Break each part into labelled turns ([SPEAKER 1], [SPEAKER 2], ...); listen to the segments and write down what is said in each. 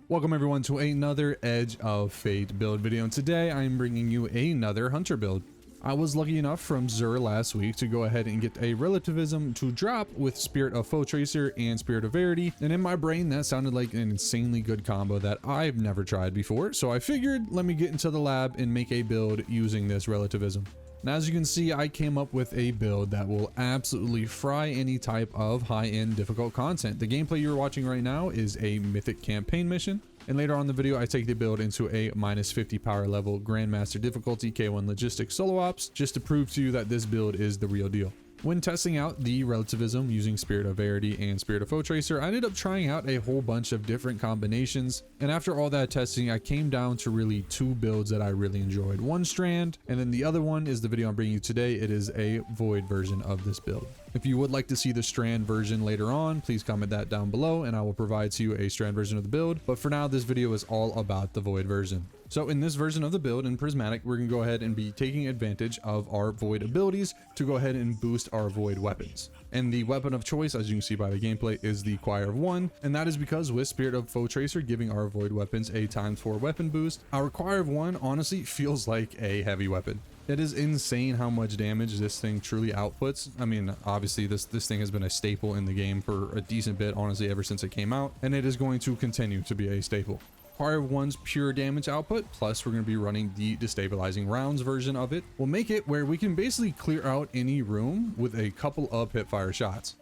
[SPEAKER 1] Welcome everyone to another Edge of Fate build video, and today I'm bringing you another hunter build. I was lucky enough from Xur last week to go ahead and get a relativism to drop with Spirit of Foe Tracer and Spirit of Verity, and in my brain that sounded like an insanely good combo that I've never tried before, so I figured let me get into the lab and make a build using this relativism. Now, as you can see, I came up with a build that will absolutely fry any type of high-end difficult content. The gameplay you're watching right now is a Mythic campaign mission, and later on in the video I take the build into a -50 power level Grandmaster difficulty K1 logistics solo ops just to prove to you that this build is the real deal. When testing out the relativism using Spirit of Verity and Spirit of Foe Tracer, I ended up trying out a whole bunch of different combinations, and after all that testing I came down to really two builds that I really enjoyed. One Strand, and then the other one is the video I'm bringing you today. It is a Void version of this build. If you would like to see the Strand version later on, please comment that down below and I will provide to you a Strand version of the build, but for now this video is all about the Void version. So in this version of the build in Prismatic, we're going to go ahead and be taking advantage of our Void abilities to go ahead and boost our Void weapons. And the weapon of choice, as you can see by the gameplay, is the Choir of One, and that is because with Spirit of Foe Tracer giving our Void weapons a ×4 weapon boost, our Choir of One honestly feels like a heavy weapon. It is insane how much damage this thing truly outputs. I mean, obviously this thing has been a staple in the game for a decent bit, honestly, ever since it came out, and it is going to continue to be a staple. Choir of One's pure damage output, plus we're going to be running the destabilizing rounds version of it, will make it where we can basically clear out any room with a couple of hipfire shots.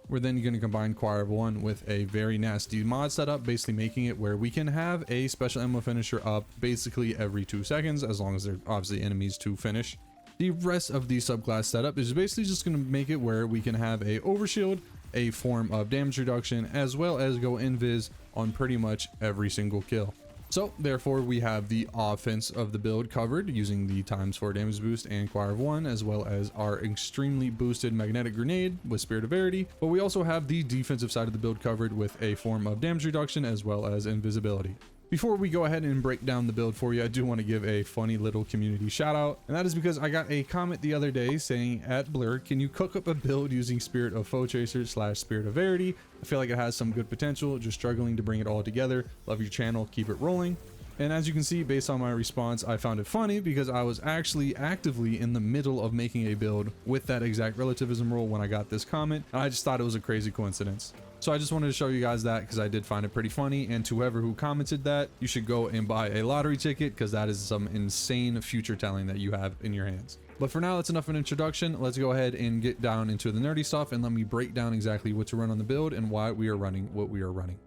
[SPEAKER 1] We're then going to combine Choir of One with a very nasty mod setup, basically making it where we can have a special ammo finisher up basically every 2 seconds, as long as they're obviously enemies to finish. The rest of the subclass setup is basically just going to make it where we can have a overshield, a form of damage reduction, as well as go invis on pretty much every single kill. So therefore we have the offense of the build covered using the ×4 damage boost and Choir of One, as well as our extremely boosted magnetic grenade with Spirit of Verity, but we also have the defensive side of the build covered with a form of damage reduction as well as invisibility. Before we go ahead and break down the build for you, I do want to give a funny little community shout out, and that is because I got a comment the other day saying, at Blur, can you cook up a build using Spirit of Foe Tracer / Spirit of Verity? I feel like it has some good potential, just struggling to bring it all together. Love your channel, keep it rolling. And as you can see, based on my response, I found it funny because I was actually actively in the middle of making a build with that exact relativism rule when I got this comment, and I just thought it was a crazy coincidence. So I just wanted to show you guys that because I did find it pretty funny, and to whoever who commented that, you should go and buy a lottery ticket because that is some insane future telling that you have in your hands. But for now, that's enough of an introduction. Let's go ahead and get down into the nerdy stuff and let me break down exactly what to run on the build and why we are running what we are running.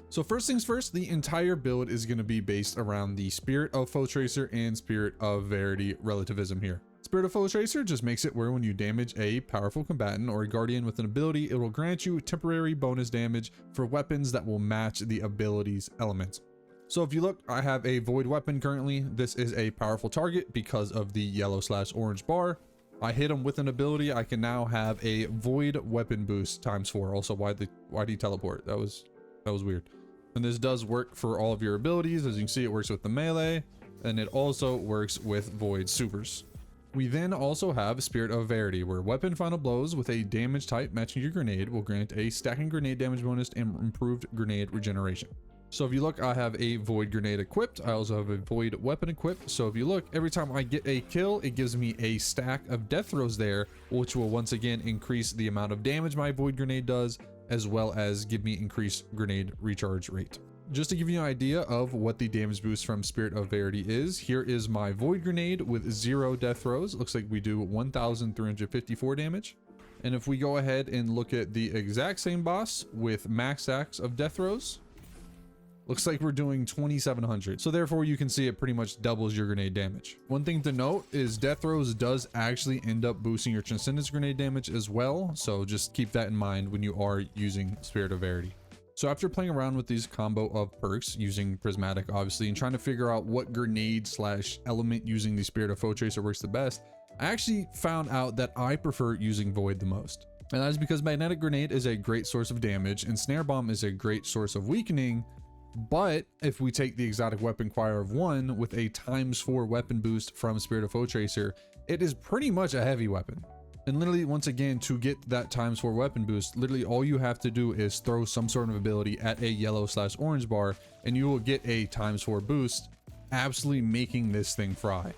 [SPEAKER 1] So first things first, the entire build is going to be based around the Spirit of Foe Tracer and Spirit of Verity relativism here. Spirit of Foe Tracer just makes it where when you damage a powerful combatant or a guardian with an ability, it will grant you temporary bonus damage for weapons that will match the ability's element. So if you look, I have a Void weapon currently. This is a powerful target because of the yellow/orange bar. I hit him with an ability, I can now have a Void weapon boost ×4. Also, why do you teleport? That was weird. And this does work for all of your abilities. As you can see, it works with the melee, and it also works with Void supers. We then also have Spirit of Verity, where weapon final blows with a damage type matching your grenade will grant a stacking grenade damage bonus and improved grenade regeneration. So if you look, I have a Void grenade equipped. I also have a Void weapon equipped. So if you look, every time I get a kill, it gives me a stack of death throws there, which will once again increase the amount of damage my Void grenade does, as well as give me increased grenade recharge rate. Just to give you an idea of what the damage boost from Spirit of Verity is, here is my Void grenade with 0 death throws. It looks like we do 1,354 damage. And if we go ahead and look at the exact same boss with max stacks of death throws, looks like we're doing 2,700. So therefore you can see it pretty much doubles your grenade damage. One thing to note is death throws does actually end up boosting your transcendence grenade damage as well. So just keep that in mind when you are using Spirit of Verity. So after playing around with these combo of perks using Prismatic obviously and trying to figure out what grenade/element using the Spirit of Foe Tracer works the best, I actually found out that I prefer using Void the most. And that is because Magnetic Grenade is a great source of damage and Snare Bomb is a great source of weakening. But if we take the exotic weapon Choir of One with a ×4 weapon boost from Spirit of Foe Tracer, it is pretty much a heavy weapon. And literally, once again, to get that ×4 weapon boost, literally all you have to do is throw some sort of ability at a yellow/orange bar and you will get a ×4 boost, absolutely making this thing fry.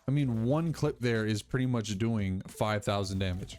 [SPEAKER 1] I mean, one clip there is pretty much doing 5,000 damage.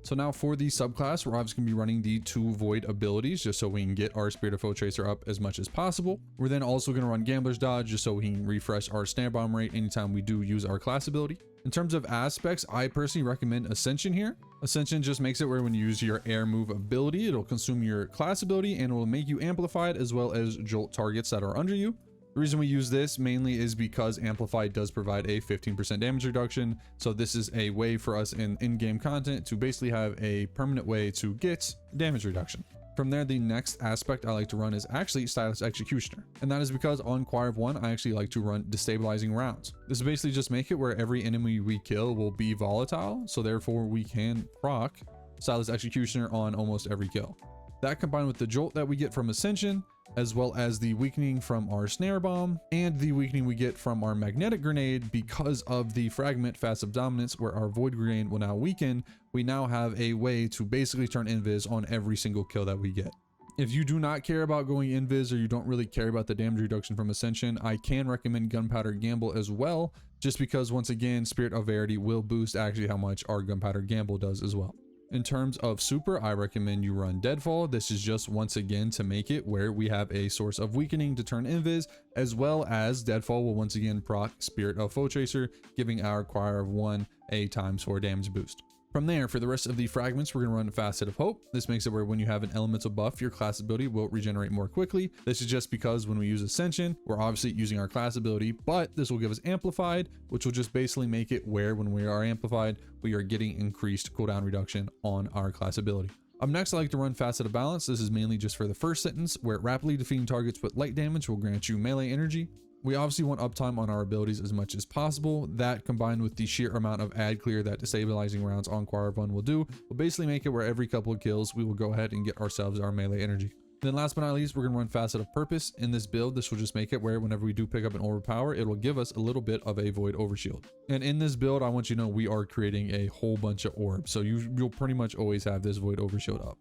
[SPEAKER 1] So now for the subclass, we're obviously going to be running the 2 void abilities just so we can get our Spirit of Foe Tracer up as much as possible. We're then also going to run Gambler's Dodge just so we can refresh our snare bomb rate anytime we do use our class ability. In terms of aspects, I personally recommend Ascension here. Ascension just makes it where when you use your air move ability, it'll consume your class ability and it will make you amplified as well as jolt targets that are under you. The reason we use this mainly is because Amplify does provide a 15% damage reduction. So this is a way for us in-game content to basically have a permanent way to get damage reduction. From there, the next aspect I like to run is actually Stylus Executioner. And that is because on Choir of 1, I actually like to run Destabilizing Rounds. This basically just make it where every enemy we kill will be volatile. So therefore we can proc Stylus Executioner on almost every kill. That combined with the jolt that we get from Ascension, as well as the weakening from our snare bomb and the weakening we get from our magnetic grenade because of the fragment Fast of Dominance where our void grenade will now weaken, we now have a way to basically turn invis on every single kill that we get. If you do not care about going invis or you don't really care about the damage reduction from Ascension, I can recommend Gunpowder Gamble as well, just because once again, Spirit of Verity will boost actually how much our Gunpowder Gamble does as well. In terms of super, I recommend you run Deadfall. This is just once again to make it where we have a source of weakening to turn invis, as well as Deadfall will once again proc Spirit of Foe Tracer, giving our Choir of 1 a ×4 damage boost. From there, for the rest of the fragments, we're going to run Facet of Hope. This makes it where when you have an elemental buff, your class ability will regenerate more quickly. This is just because when we use Ascension, we're obviously using our class ability, but this will give us Amplified, which will just basically make it where when we are Amplified, we are getting increased cooldown reduction on our class ability. Up next, I like to run Facet of Balance. This is mainly just for the first sentence, where rapidly defeating targets with light damage will grant you melee energy. We obviously want uptime on our abilities as much as possible. That combined with the sheer amount of ad clear that Destabilizing Rounds on Choir of 1 will do, will basically make it where every couple of kills, we will go ahead and get ourselves our melee energy. Then last but not least, we're going to run Facet of Purpose. In this build, this will just make it where whenever we do pick up an overpower, it will give us a little bit of a void overshield. And in this build, I want you to know we are creating a whole bunch of orbs. So you'll pretty much always have this void overshield up.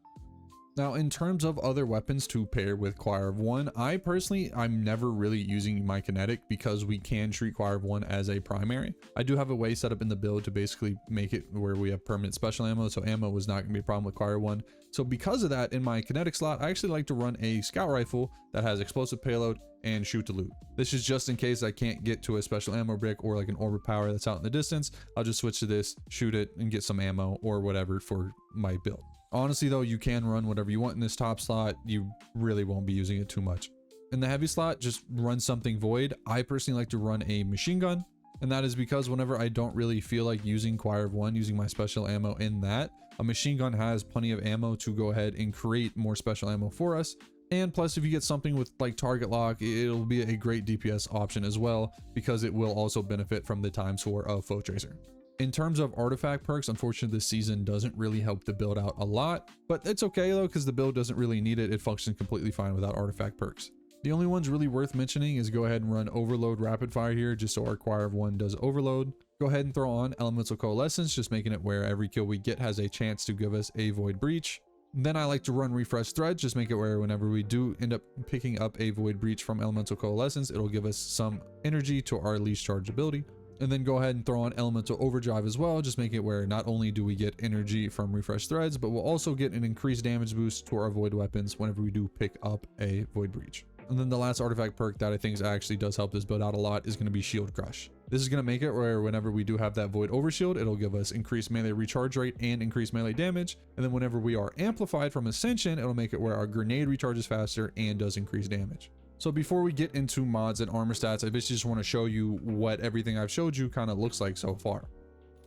[SPEAKER 1] Now, in terms of other weapons to pair with Choir of 1, I'm never really using my kinetic because we can treat Choir of 1 as a primary. I do have a way set up in the build to basically make it where we have permanent special ammo, so ammo was not going to be a problem with Choir 1. So because of that, in my kinetic slot, I actually like to run a scout rifle that has explosive payload and shoot to loot. This is just in case I can't get to a special ammo brick or like an orb of power that's out in the distance. I'll just switch to this, shoot it, and get some ammo or whatever for my build. Honestly though, you can run whatever you want in this top slot. You really won't be using it too much. In the heavy slot, just run something void. I personally like to run a machine gun. And that is because whenever I don't really feel like using Choir of 1, using my special ammo in that, a machine gun has plenty of ammo to go ahead and create more special ammo for us. And plus, if you get something with like target lock, it'll be a great DPS option as well, because it will also benefit from the ×4 of Foe Tracer. In terms of artifact perks, unfortunately this season doesn't really help the build out a lot, but it's okay though, because the build doesn't really need it. It functions completely fine without artifact perks. The only ones really worth mentioning is go ahead and run Overload Rapid Fire here, just so our Choir of 1 does overload. Go ahead and throw on Elemental Coalescence, just making it where every kill we get has a chance to give us a Void Breach. Then I like to run Refresh Thread, just make it where whenever we do end up picking up a Void Breach from Elemental Coalescence, it'll give us some energy to our least charge ability. And then go ahead and throw on Elemental Overdrive as well, just making it where not only do we get energy from Refresh Threads, but we'll also get an increased damage boost to our Void weapons whenever we do pick up a Void Breach. And then the last artifact perk that I think actually does help this build out a lot is going to be Shield Crush. This is going to make it where whenever we do have that Void Overshield, it'll give us increased melee recharge rate and increased melee damage. And then whenever we are amplified from Ascension, it'll make it where our grenade recharges faster and does increase damage. So before we get into mods and armor stats, I basically just want to show you what everything I've showed you kind of looks like so far.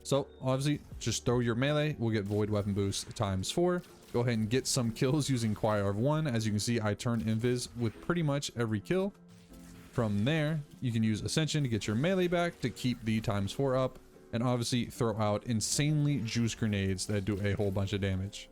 [SPEAKER 1] So obviously just throw your melee, we'll get Void Weapon Boost ×4. Go ahead and get some kills using Choir of 1. As you can see, I turn invis with pretty much every kill. From there, you can use Ascension to get your melee back to keep the ×4 up, and obviously throw out insanely juice grenades that do a whole bunch of damage.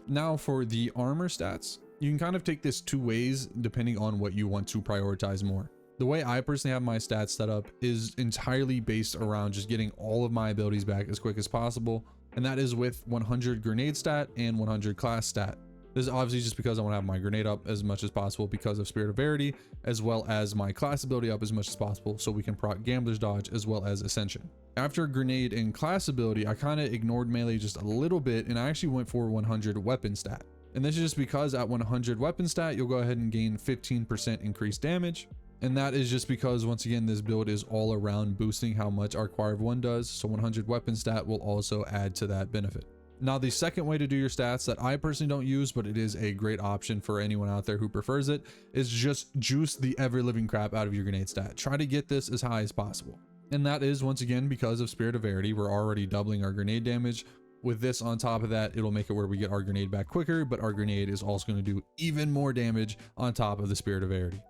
[SPEAKER 1] Now for the armor stats, you can kind of take this two ways depending on what you want to prioritize more. The way I personally have my stats set up is entirely based around just getting all of my abilities back as quick as possible, and that is with 100 grenade stat and 100 class stat. This is obviously just because I want to have my grenade up as much as possible because of Spirit of Verity, as well as my class ability up as much as possible so we can proc Gambler's Dodge as well as Ascension. After grenade and class ability, I kind of ignored melee just a little bit and I actually went for 100 weapon stat. And this is just because at 100 weapon stat, you'll go ahead and gain 15% increased damage. And that is just because, once again, this build is all around boosting how much our Choir of One does. So 100 weapon stat will also add to that benefit. Now, the second way to do your stats that I personally don't use, but it is a great option for anyone out there who prefers it, is just juice the ever living crap out of your grenade stat. Try to get this as high as possible. And that is, once again, because of Spirit of Verity, we're already doubling our grenade damage. With this on top of that, it'll make it where we get our grenade back quicker, but our grenade is also going to do even more damage on top of the Spirit of Verity.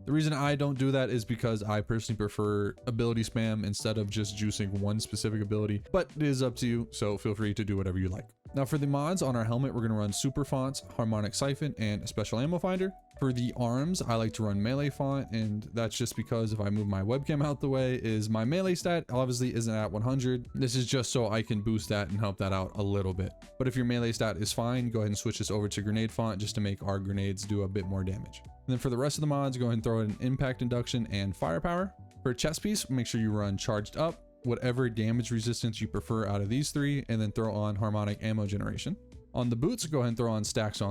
[SPEAKER 1] The reason I don't do that is because I personally prefer ability spam instead of just juicing one specific ability, but it is up to you, so feel free to do whatever you like. Now for the mods on our helmet, we're going to run Super Fonts, Harmonic Siphon, and Special Ammo Finder. For the arms, I like to run Melee Font, and that's just because if I move my webcam out the way, is my melee stat obviously isn't at 100. This is just so I can boost that and help that out a little bit. But if your melee stat is fine, go ahead and switch this over to Grenade Font just to make our grenades do a bit more damage. And then for the rest of the mods, go ahead and throw in Impact Induction and Firepower. For chest piece, make sure you run Charged Up, whatever damage resistance you prefer out of these three, and then throw on Harmonic Ammo Generation. On the boots, go ahead and throw on Stacks,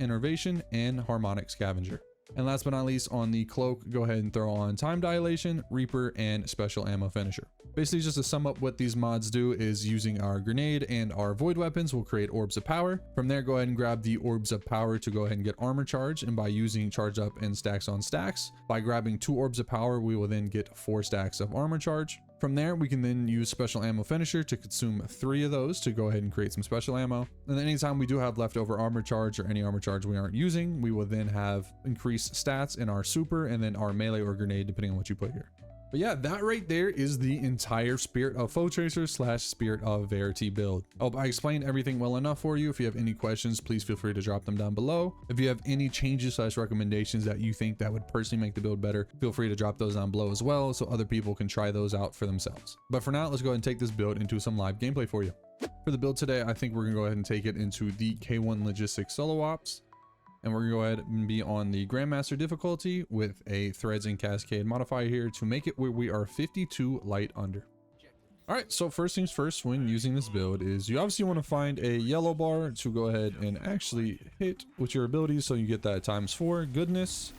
[SPEAKER 1] Innervation, and Harmonic Scavenger. And last but not least, on the cloak, go ahead and throw on Time Dilation, Reaper, and Special Ammo Finisher. Basically, just to sum up what these mods do is using our grenade and our void weapons will create Orbs of Power. From there, go ahead and grab the Orbs of Power to go ahead and get Armor Charge, and by using Charge Up and Stacks, by grabbing 2 Orbs of Power, we will then get 4 stacks of Armor Charge. From there, we can then use Special Ammo Finisher to consume 3 of those to go ahead and create some special ammo. And then anytime we do have leftover armor charge or any armor charge we aren't using, we will then have increased stats in our super and then our melee or grenade, depending on what you put here. But yeah, that right there is the entire Spirit of Foe Tracer / Spirit of Verity build. I hope I explained everything well enough for you. If you have any questions, please feel free to drop them down below. If you have any changes / recommendations that you think that would personally make the build better, feel free to drop those down below as well so other people can try those out for themselves. But for now, let's go ahead and take this build into some live gameplay for you. For the build today, I think we're gonna go ahead and take it into the K1 Logistics Solo Ops. And we're gonna go ahead and be on the Grandmaster difficulty with a Threads and Cascade modifier here to make it where we are 52 light under. All right, so first things first when using this build is you obviously want to find a yellow bar to go ahead and actually hit with your abilities so you get that ×4 goodness.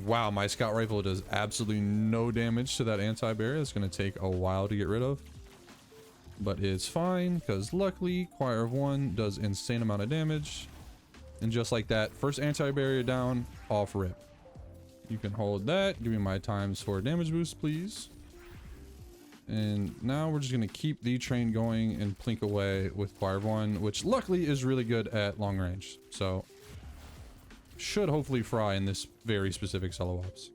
[SPEAKER 1] Wow, my scout rifle does absolutely no damage to that anti-barrier. It's gonna take a while to get rid of. But it's fine because luckily Choir of One does insane amount of damage, and just like that, first anti-barrier down, off rip. You can hold that. Give me my ×4 damage boost, please. And now we're just gonna keep the train going and plink away with Choir of One, which luckily is really good at long range, so should hopefully fry in this very specific solo ops.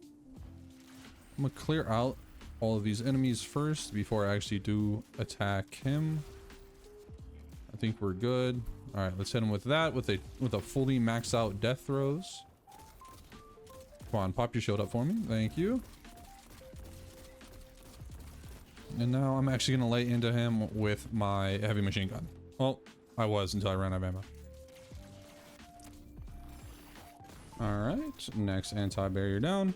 [SPEAKER 1] I'm gonna clear out all of these enemies first before I actually do attack him. I think we're good. All right, let's hit him with that with a fully maxed out death throws. Come on, pop your shield up for me. Thank you. And now I'm actually gonna lay into him with my heavy machine gun. Well, I was until I ran out of ammo. All right, next anti-barrier down.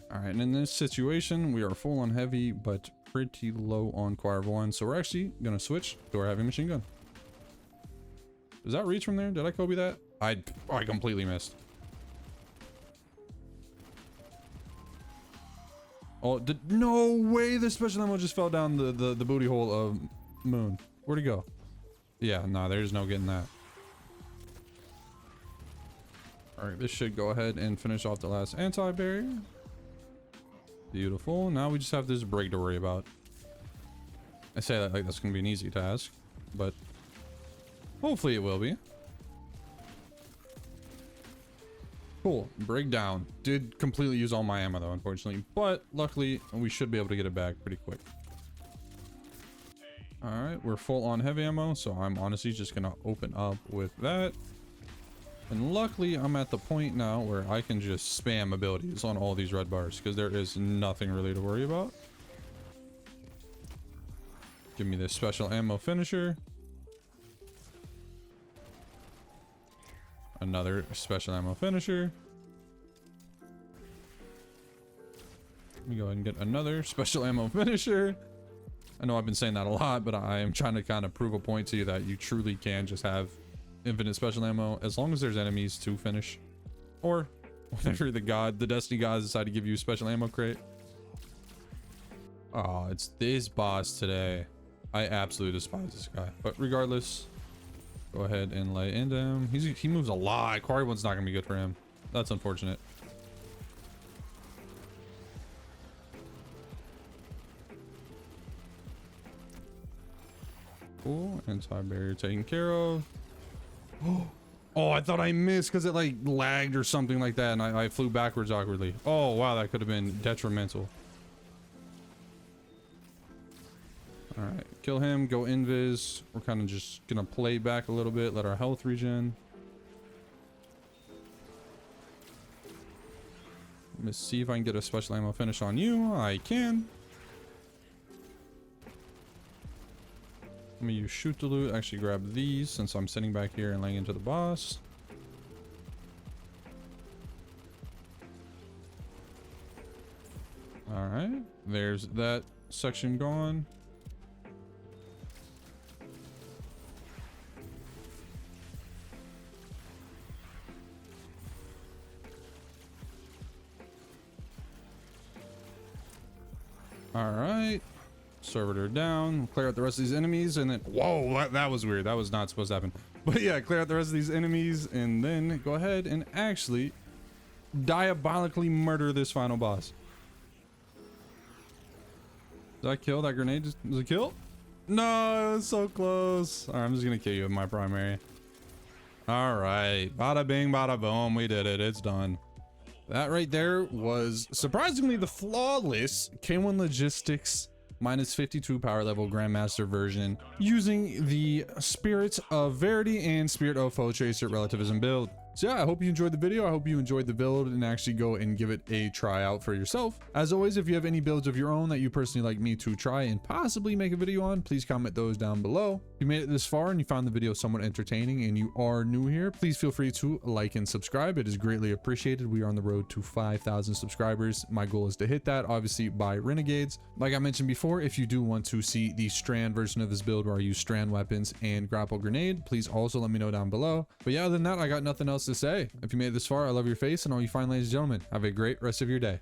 [SPEAKER 1] All right, and in this situation, we are full on heavy, but pretty low on Choir of One. So we're actually gonna switch to our heavy machine gun. Does that reach from there? Did I Kobe that? I completely missed. Oh, no way! The special ammo just fell down the booty hole of Moon. Where'd he go? Yeah, no, there's no getting that. All right, this should go ahead and finish off the last anti-barrier. Beautiful. Now we just have this break to worry about. I say that like that's gonna be an easy task, but hopefully it will be. Cool. Breakdown. Did completely use all my ammo though, unfortunately, but luckily we should be able to get it back pretty quick. All right, we're full on heavy ammo, so I'm honestly just gonna open up with that. And luckily, I'm at the point now where I can just spam abilities on all these red bars because there is nothing really to worry about. Give me this special ammo finisher. Another special ammo finisher. Let me go ahead and get another special ammo finisher. I know I've been saying that a lot, but I am trying to kind of prove a point to you that you truly can just have infinite special ammo as long as there's enemies to finish. Or whenever the Destiny gods decide to give you a special ammo crate. Oh, it's this boss today. I absolutely despise this guy. But regardless, go ahead and lay into him. He moves a lot. Quarry one's not gonna be good for him. That's unfortunate. Cool. Anti-barrier taken care of. Oh, I thought I missed because it like lagged or something like that, and I flew backwards awkwardly. Oh wow, that could have been detrimental. All right, kill him, go invis. We're kind of just gonna play back a little bit, let our health regen. Let's see if I can get a special ammo finish on you. I can. Let me use shoot to loot. Actually grab these since I'm sitting back here and laying into the boss. All right, there's that section gone. All right, servitor down, clear out the rest of these enemies, and then whoa, that was weird. That was not supposed to happen. But yeah, clear out the rest of these enemies and then go ahead and actually diabolically murder this final boss. Did I kill that grenade? Was it kill? No, it was so close. All right, I'm just gonna kill you with my primary. All right, bada bing, bada boom, we did it. It's done. That right there was surprisingly the flawless K1 Logistics -52 power level Grandmaster version using the Spirit of Verity and Spirit of Foe Chaser relativism build. So yeah, I hope you enjoyed the video. I hope you enjoyed the build and actually go and give it a try out for yourself. As always, if you have any builds of your own that you personally like me to try and possibly make a video on, please comment those down below. If you made it this far and you found the video somewhat entertaining and you are new here, please feel free to like and subscribe. It is greatly appreciated. We are on the road to 5,000 subscribers. My goal is to hit that, obviously, by Renegades. Like I mentioned before, if you do want to see the Strand version of this build where I use Strand weapons and grapple grenade, please also let me know down below. But yeah, other than that, I got nothing else to say. If you made it this far, I love your face, and all you fine ladies and gentlemen, have a great rest of your day.